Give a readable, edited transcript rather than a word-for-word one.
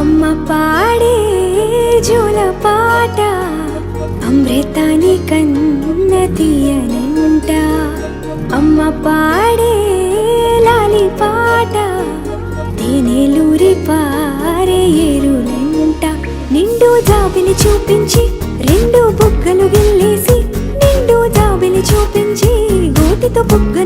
అమ్మ పాడే జోల పాట అమృతాని కన్న తీయనంట. అమ్మ పాడే లాలి పాట తేనెలూరి పారే ఏరులంట. నిండు జాబిలి చూపించి రెండు బుగ్గలు గిల్లేసి, నిండు జాబిలి చూపించి గోటితో బుగ్గ